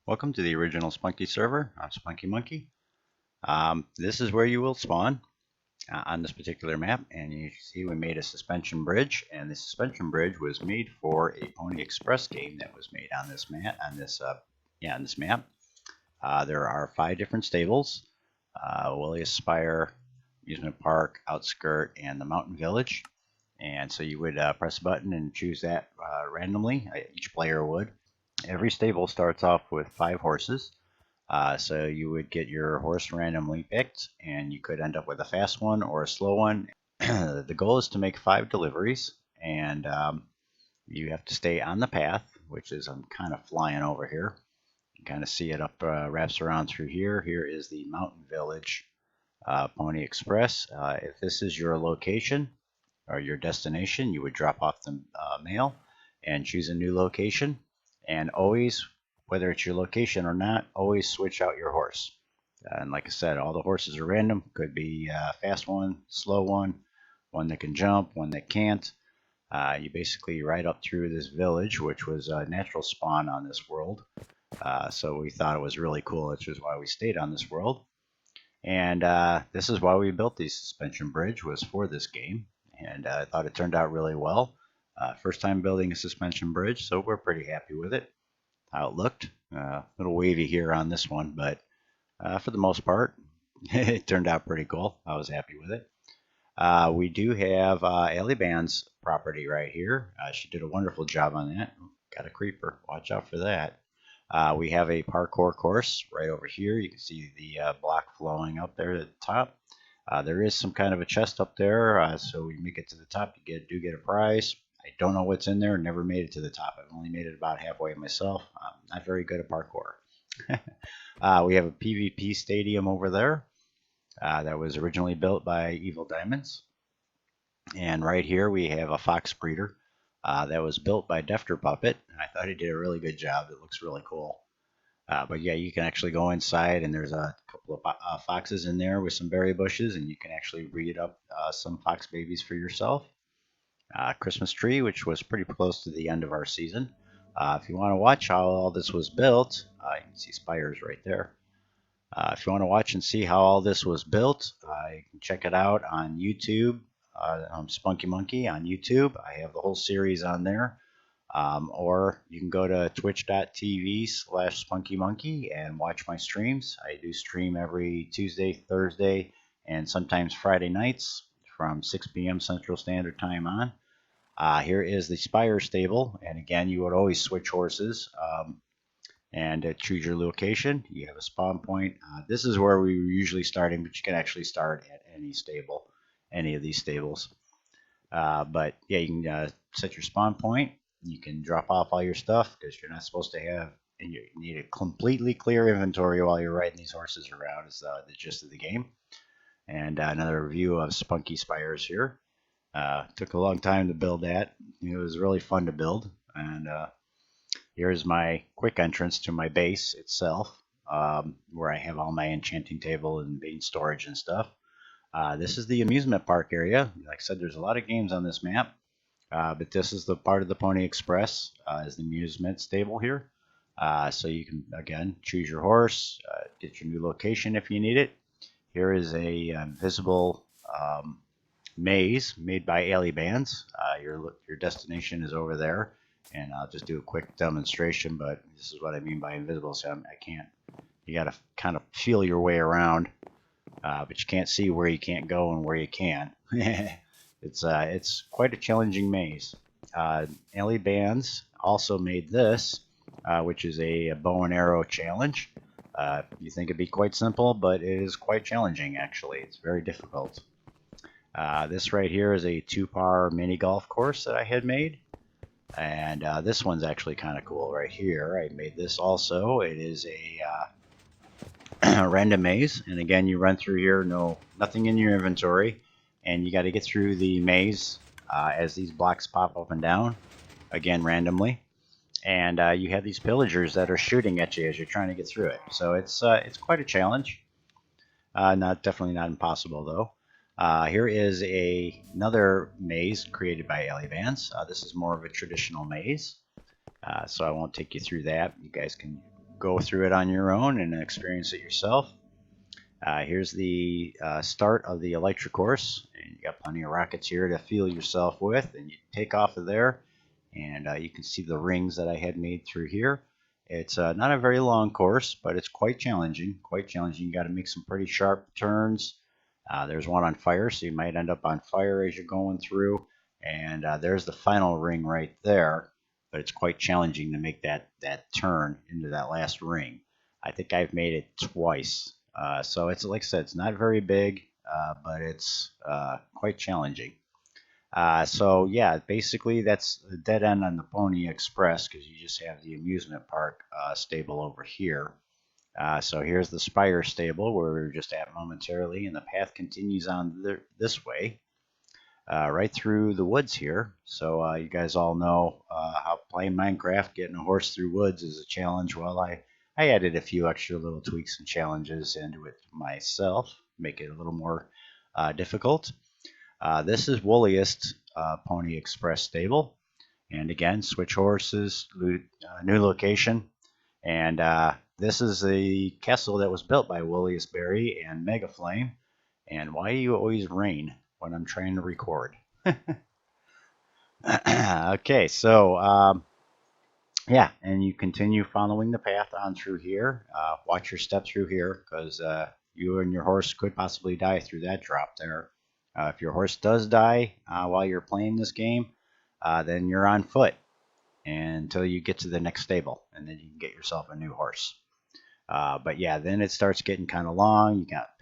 Welcome to the original Spunky server. I'm Spunky Monkey. This is where you will spawn on this particular map, and you see we made a suspension bridge, and the suspension bridge was made for a Pony Express game that was made on this map. On this map, there are 5 different stables: Elytra Spire, Amusement Park, Outskirt, and the Mountain Village. And so you would press a button and choose that randomly. Each player would. Every stable starts off with 5 horses. So you would get your horse randomly picked, and you could end up with a fast one or a slow one. The goal is to make 5 deliveries, and you have to stay on the path, which is I'm kind of flying over here. You kind of see it up, wraps around through here. Here is the Mountain Village Pony Express. If this is your location or your destination, you would drop off the mail and choose a new location. And always, whether it's your location or not, always switch out your horse. And like I said, all the horses are random. Could be a fast one, slow one, one that can jump, one that can't. You basically ride up through this village, which was a natural spawn on this world. So we thought it was really cool, which is why we stayed on this world. And this is why we built the suspension bridge, was for this game. And I thought it turned out really well. First time building a suspension bridge, so we're pretty happy with it. How it looked. A little wavy here on this one, but for the most part, it turned out pretty cool. I was happy with it. We do have Elytra's property right here. She did a wonderful job on that. Got a creeper. Watch out for that. We have a parkour course right over here. You can see the block flowing up there at the top. There is some kind of a chest up there, so we make it to the top, you do get a prize. I don't know what's in there. Never made it to the top. I've only made it about halfway myself. I'm not very good at parkour. We have a PvP stadium over there that was originally built by Evil Diamonds. And right here we have a fox breeder that was built by Defter Puppet. I thought he did a really good job. It looks really cool. But yeah, you can actually go inside, and there's a couple of foxes in there with some berry bushes, and you can actually breed up some fox babies for yourself. Christmas tree, which was pretty close to the end of our season. If you want to watch how all this was built, you can see spires right there. If you want to watch and see how all this was built, you can check it out on YouTube. I'm Spunky Monkey on YouTube. I have the whole series on there. Or you can go to twitch.tv/spunkymonkey and watch my streams. I do stream every Tuesday, Thursday, and sometimes Friday nights from 6 p.m. Central Standard Time on. Here is the Spire stable, and again, you would always switch horses and choose your location. You have a spawn point. This is where we were usually starting, but you can actually start at any stable, any of these stables. But yeah, you can set your spawn point. You can drop off all your stuff because you're not supposed to have, and you need a completely clear inventory while you're riding these horses around. Is the gist of the game. And another view of Spunkie Spires here. Took a long time to build that. It was really fun to build. And here's my quick entrance to my base itself, where I have all my enchanting table and main storage and stuff. This is the amusement park area. Like I said, there's a lot of games on this map, but this is the part of the Pony Express, is the amusement stable here. So you can, again, choose your horse, get your new location if you need it. Here is a invisible maze made by Elytra. Your destination is over there, and I'll just do a quick demonstration. But this is what I mean by invisible. So I can't. You got to kind of feel your way around, but you can't see where you can't go and where you can. It's quite a challenging maze. Elytra also made this, which is a bow and arrow challenge. You think it'd be quite simple, but it is quite challenging, actually. It's very difficult. This right here is a 2-par mini golf course that I had made. And this one's actually kind of cool right here. I made this also. It is a random maze. And again, you run through here, nothing in your inventory. And you got to get through the maze as these blocks pop up and down, again, randomly. And you have these pillagers that are shooting at you as you're trying to get through it. So it's quite a challenge. Definitely not impossible though. Here is another maze created by Elytra. This is more of a traditional maze, so I won't take you through that. You guys can go through it on your own and experience it yourself. Here's the start of the Elytra course, and you got plenty of rockets here to feel yourself with, and you take off of there, and you can see the rings that I had made through here. It's not a very long course, but it's quite challenging. You got to make some pretty sharp turns. There's one on fire, so you might end up on fire as you're going through, and there's the final ring right there, but it's quite challenging to make that turn into that last ring. I think I've made it twice. So it's, like I said, it's not very big, but it's quite challenging. So yeah, basically that's a dead end on the Pony Express because you just have the amusement park stable over here. So here's the Spire stable where we were just at momentarily, and the path continues on this way, right through the woods here. So you guys all know how playing Minecraft, getting a horse through woods is a challenge. Well, I added a few extra little tweaks and challenges into it myself, make it a little more difficult. This is Wooliest Pony Express stable, and again, switch horses, new location, and this is the castle that was built by Wooliest Berry and Mega Flame. And why do you always rain when I'm trying to record? Okay, so yeah, and you continue following the path on through here. Watch your step through here because you and your horse could possibly die through that drop there. If your horse does die while you're playing this game, then you're on foot until you get to the next stable, and then you can get yourself a new horse. But yeah, then it starts getting kind of long. You got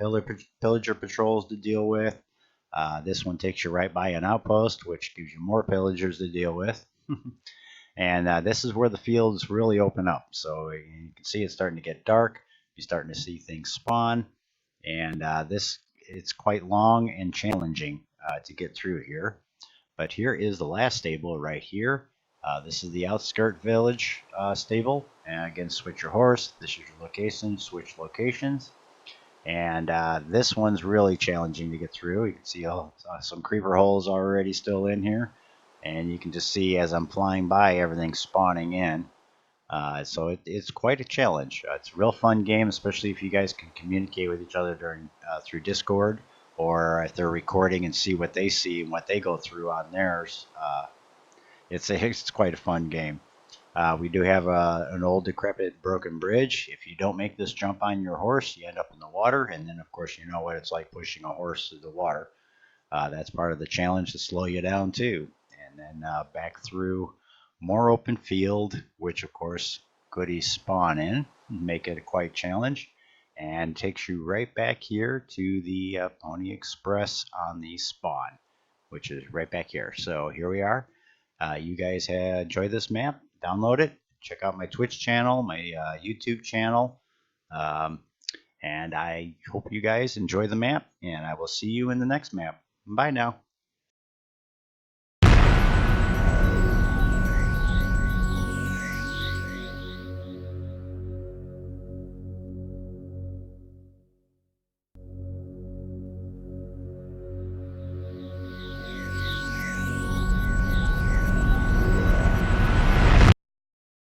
pillager patrols to deal with. This one takes you right by an outpost, which gives you more pillagers to deal with. And this is where the fields really open up. So you can see it's starting to get dark. You're starting to see things spawn. And it's quite long and challenging to get through here. But here is the last stable right here. This is the outskirt village stable. And again, switch your horse. This is your location. Switch locations. And this one's really challenging to get through. You can see some creeper holes already still in here. And you can just see as I'm flying by, everything's spawning in. So it's quite a challenge. It's a real fun game, especially if you guys can communicate with each other through Discord, or if they're recording and see what they see and what they go through on theirs. It's quite a fun game. We do have an old, decrepit, broken bridge. If you don't make this jump on your horse, you end up in the water, and then of course you know what it's like pushing a horse through the water. That's part of the challenge to slow you down too. And then back through more open field, which of course goodies spawn in, make it a quite challenge, and takes you right back here to the Pony Express on the spawn, which is right back here. So here we are. You guys enjoy this map, download it, check out my Twitch channel, my YouTube channel, and I hope you guys enjoy the map, and I will see you in the next map. Bye now.